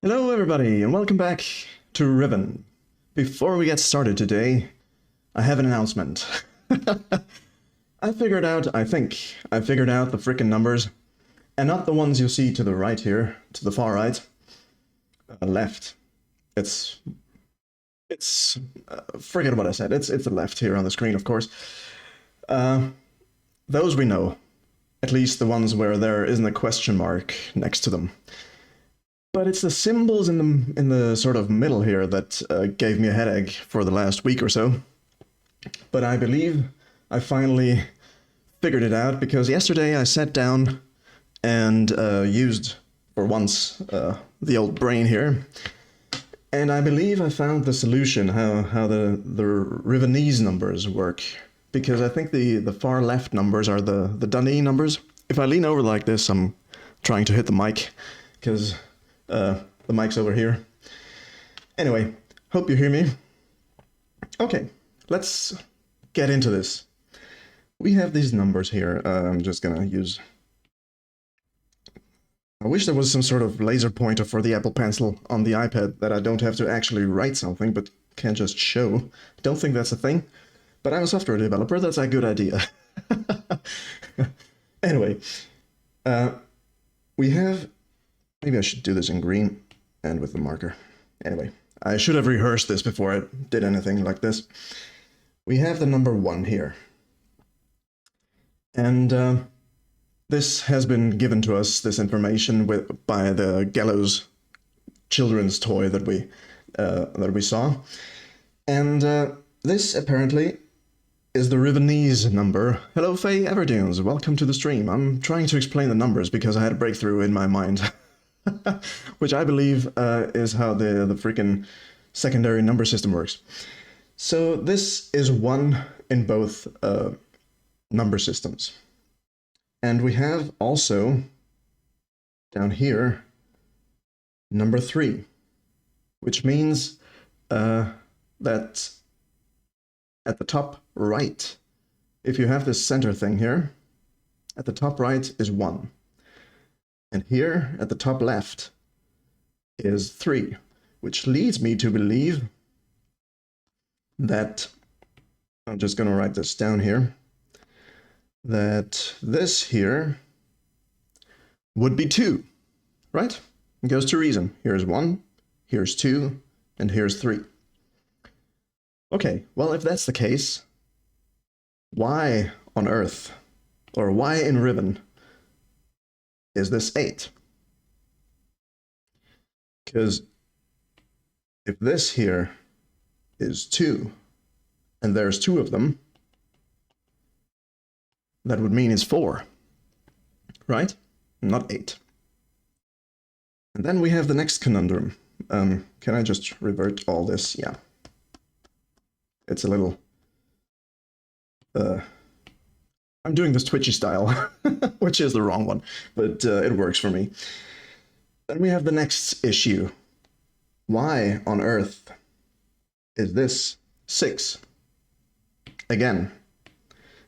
Hello everybody and welcome back to Riven. Before we get started today, I have an announcement. I figured out the frickin' numbers, and not the ones you see to the right here, to the far right, left. Forget what I said, it's the left here on the screen, of course. Those we know, at least the ones where there isn't a question mark next to them. But it's the symbols in the sort of middle here that gave me a headache for the last week or so. But I believe I finally figured it out, because yesterday I sat down and used, for once, the old brain here. And I believe I found the solution, how the Rivenese numbers work. Because I think the far left numbers are the Dundee numbers. If I lean over like this, I'm trying to hit the mic, because the mic's over here. Anyway, hope you hear me. Okay, let's get into this. We have these numbers here. I'm just gonna use... I wish there was some sort of laser pointer for the Apple Pencil on the iPad that I don't have to actually write something, but can just show. Don't think that's a thing, but I'm a software developer, that's a good idea. Anyway, we have... Maybe I should do this in green and with the marker. Anyway, I should have rehearsed this before I did anything like this. We have the number 1 here. And this has been given to us, this information, by the Gallows children's toy that we saw. And this apparently is the Rivenese number. Hello, Faye Everdunes. Welcome to the stream. I'm trying to explain the numbers because I had a breakthrough in my mind. Which I believe is how the freaking secondary number system works. So this is 1 in both number systems. And we have also, down here, number 3, which means that at the top right, if you have this center thing here, at the top right is 1. And here, at the top left, is 3, which leads me to believe that, I'm just going to write this down here, that this here would be 2, right? It goes to reason. Here's 1, here's 2, and here's 3. Okay, well, if that's the case, why on earth, or why in Riven, is this 8? Because if this here is 2, and there's 2 of them, that would mean it's 4, right? Not 8. And then we have the next conundrum. Can I just revert all this? Yeah. It's a little... I'm doing this Twitchy style, which is the wrong one, but it works for me. Then we have the next issue. Why on earth is this 6? Again,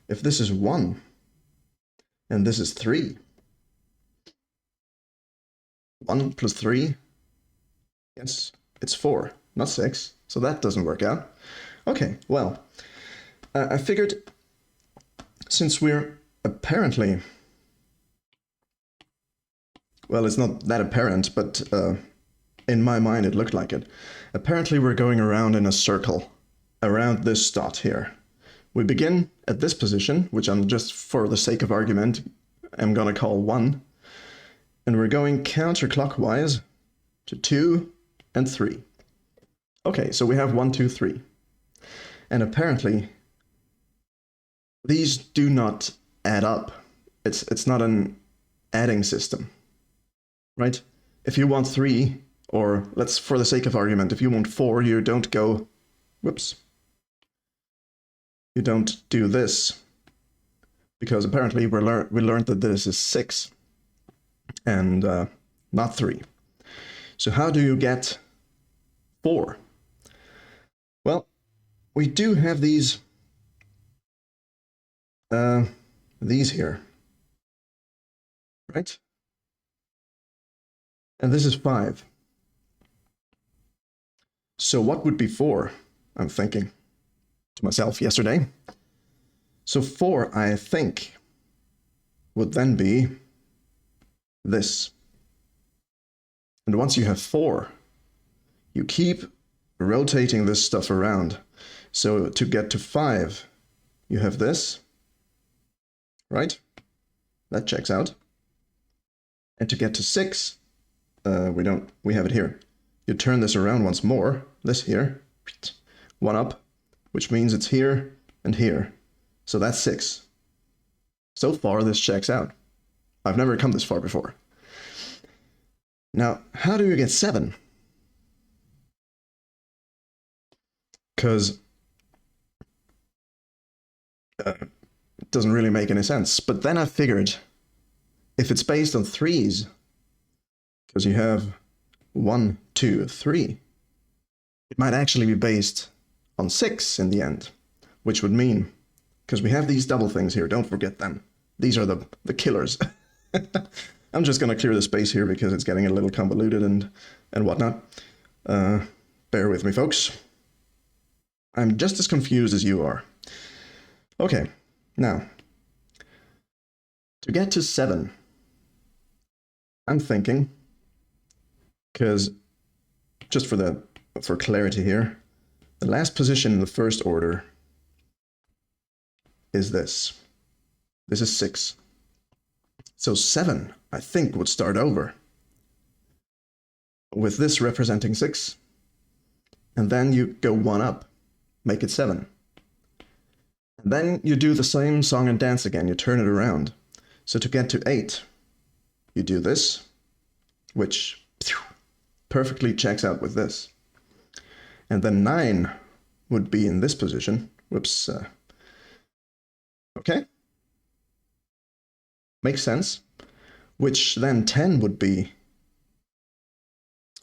if this is 1, and this is 3, 1 plus 3, yes, it's 4, not 6, so that doesn't work out. Okay, well, I figured... Since we're apparently, well, it's not that apparent, but in my mind it looked like it. Apparently we're going around in a circle, around this dot here. We begin at this position, which I'm just, for the sake of argument, am going to call 1. And we're going counterclockwise to 2 and 3. Okay, so we have 1, 2, 3. And apparently... these do not add up. It's not an adding system, right? If you want 3, or let's, for the sake of argument, if you want 4, you don't go, whoops. You don't do this, because apparently we learned that this is 6, and not 3. So how do you get 4? Well, we do have these here, right? And this is 5. So what would be 4? I'm thinking to myself yesterday. So 4, I think, would then be this. And once you have 4, you keep rotating this stuff around. So to get to 5, you have this, right? That checks out. And to get to 6, we have it here. You turn this around once more, this here, 1 up, which means it's here and here. So that's 6. So far, this checks out. I've never come this far before. Now, how do you get 7? Because it doesn't really make any sense. But then I figured, if it's based on 3s, because you have 1, 2, 3, it might actually be based on 6 in the end, which would mean, because we have these double things here, don't forget them. These are the killers. I'm just going to clear the space here because it's getting a little convoluted and whatnot. Bear with me, folks. I'm just as confused as you are. Okay, now, to get to 7, I'm thinking, because just for clarity here, the last position in the first order is this. This is 6. So 7, I think, would start over with this representing 6. And then you go 1 up, make it 7. And then you do the same song and dance again, you turn it around. So to get to 8, you do this, which perfectly checks out with this. And then 9 would be in this position. Whoops. Okay. Makes sense. Which then 10 would be,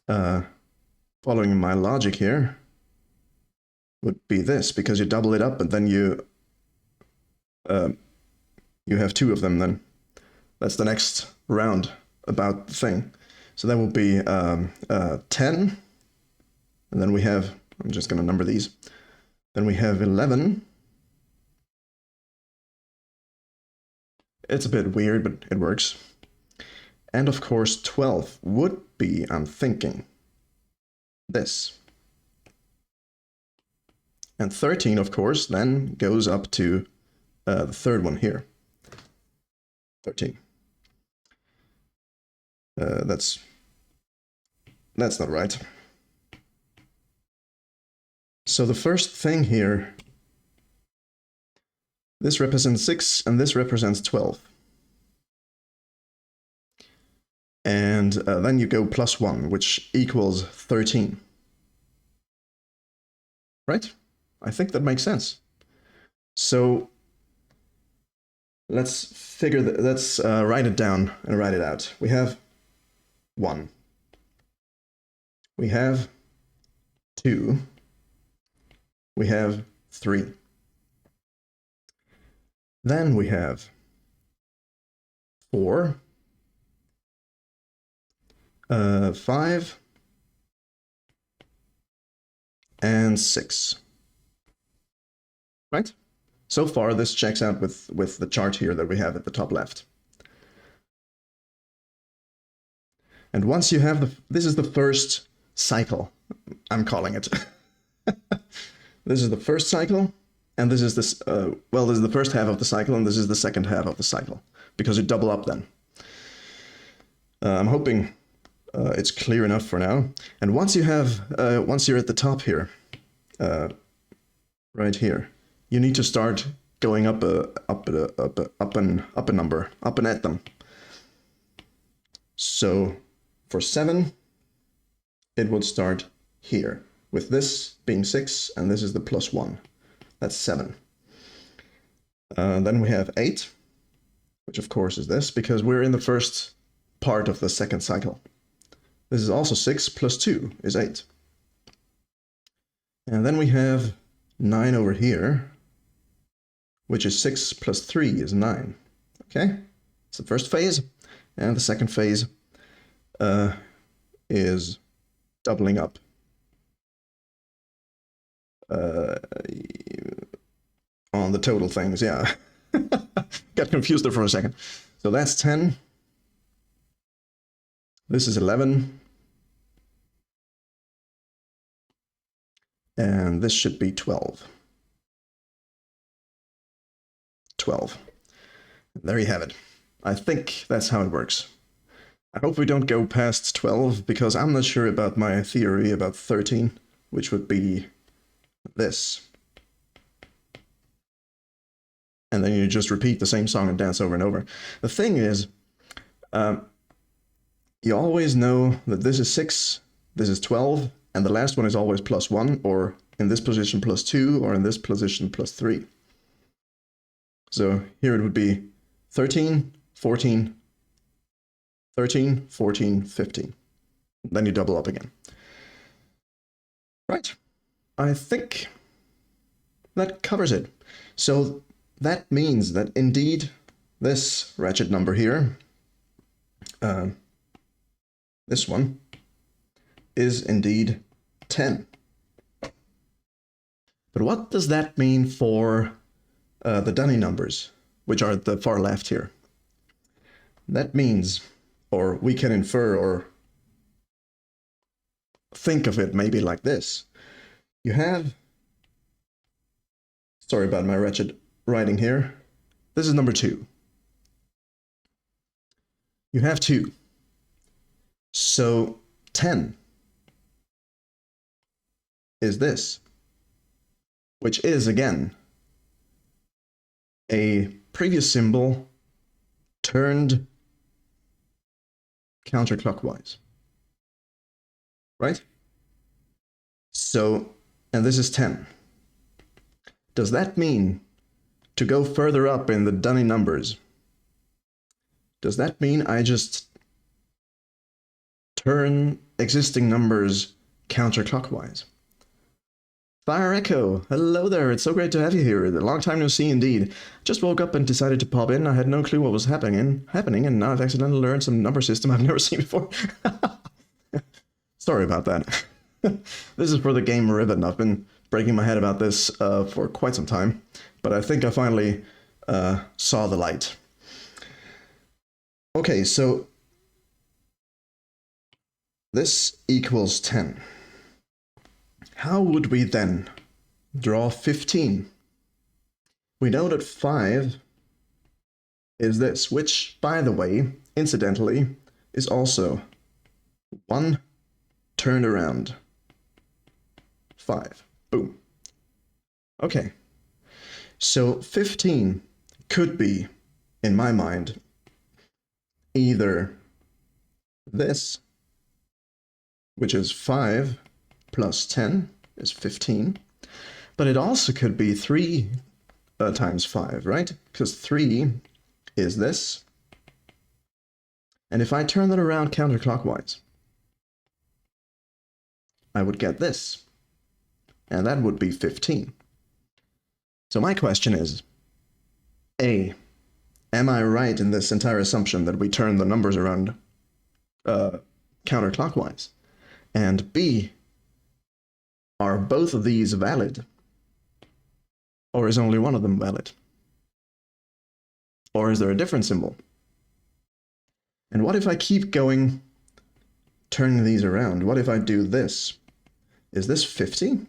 following my logic here, would be this, because you double it up and then you have 2 of them then. That's the next round about the thing. So that will be 10. And then we have, I'm just going to number these. Then we have 11. It's a bit weird, but it works. And of course, 12 would be, I'm thinking, this. And 13, of course, then goes up to the third one here. 13. That's not right. So the first thing here, this represents 6 and this represents 12. And then you go +1, which equals 13. Right? I think that makes sense. So let's write it down and write it out. We have 1. We have 2. We have 3. Then we have 4, 5, and 6. Right? So far, this checks out with the chart here that we have at the top left. And once you have this is the first cycle, I'm calling it. This is the first cycle, and this is this, this is the first half of the cycle, and this is the second half of the cycle, because you double up then. I'm hoping it's clear enough for now. And once you have, once you're at the top here, right here, you need to start going up a number, up and at them. So for 7, it would start here, with this being 6, and this is the +1. That's 7. Then we have 8, which of course is this, because we're in the first part of the second cycle. This is also 6 + 2 is 8. And then we have 9 over here, which is 6 + 3 is 9. Okay, it's the first phase, and the second phase is doubling up. on the total things, yeah. Got confused there for a second. So that's 10. This is 11. And this should be 12. 12. There you have it. I think that's how it works. I hope we don't go past 12, because I'm not sure about my theory about 13, which would be this. And then you just repeat the same song and dance over and over. The thing is, you always know that this is 6, this is 12, and the last one is always +1, or in this position +2, or in this position +3. So here it would be 13, 14, 13, 14, 15. Then you double up again. Right. I think that covers it. So that means that indeed this ratchet number here, this one, is indeed 10. But what does that mean for the dunny numbers, which are at the far left here? That means, or we can infer or think of it maybe like this. You have, sorry about my wretched writing here, this is number 2. You have 2. So 10 is this, which is, again, a previous symbol turned counterclockwise, right? So, and this is 10. Does that mean to go further up in the dunny numbers? Does that mean I just turn existing numbers counterclockwise? Fire Echo, hello there, it's so great to have you here. A long time no see indeed. Just woke up and decided to pop in. I had no clue what was happening, and now I've accidentally learned some number system I've never seen before. Sorry about that. This is for the game Riven. I've been breaking my head about this for quite some time, but I think I finally saw the light. Okay, so this equals 10. How would we then draw 15? We know that 5 is this, which, by the way, incidentally, is also 1 turned around 5. Boom. Okay. So 15 could be, in my mind, either this, which is 5 plus 10 is 15, but it also could be 3 times 5, right? Because 3 is this, and if I turn that around counterclockwise, I would get this, and that would be 15. So my question is, A, am I right in this entire assumption that we turn the numbers around counterclockwise? And B, are both of these valid? Or is only one of them valid? Or is there a different symbol? And what if I keep going, turning these around? What if I do this? Is this 50?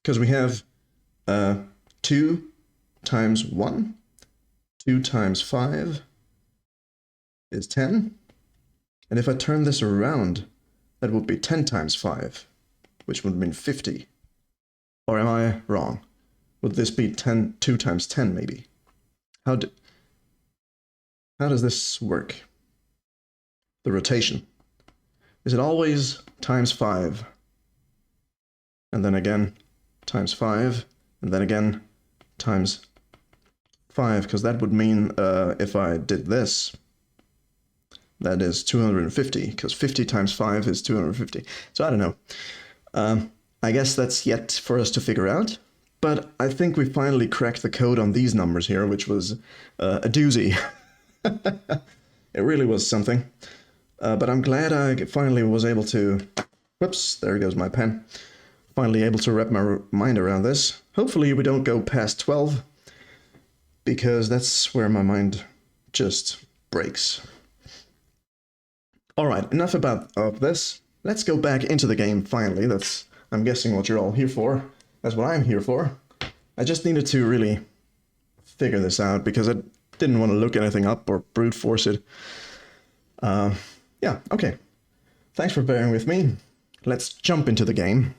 Because we have 2 times 1, 2 times 5 is 10. And if I turn this around, that would be 10 times 5, which would mean 50. Or am I wrong? Would this be 2 times 10 maybe? How does this work? The rotation. Is it always times 5? And then again times 5, and then again times 5, because that would mean if I did this, that is 250, because 50 times 5 is 250. So I don't know. I guess that's yet for us to figure out. But I think we finally cracked the code on these numbers here, which was a doozy. It really was something. But I'm glad I finally was able to... Whoops, there goes my pen. finally able to wrap my mind around this. Hopefully we don't go past 12, because that's where my mind just breaks. Alright, enough of this. Let's go back into the game finally. That's, I'm guessing, what you're all here for. That's what I'm here for. I just needed to really figure this out because I didn't want to look anything up or brute force it. Yeah, okay. Thanks for bearing with me. Let's jump into the game.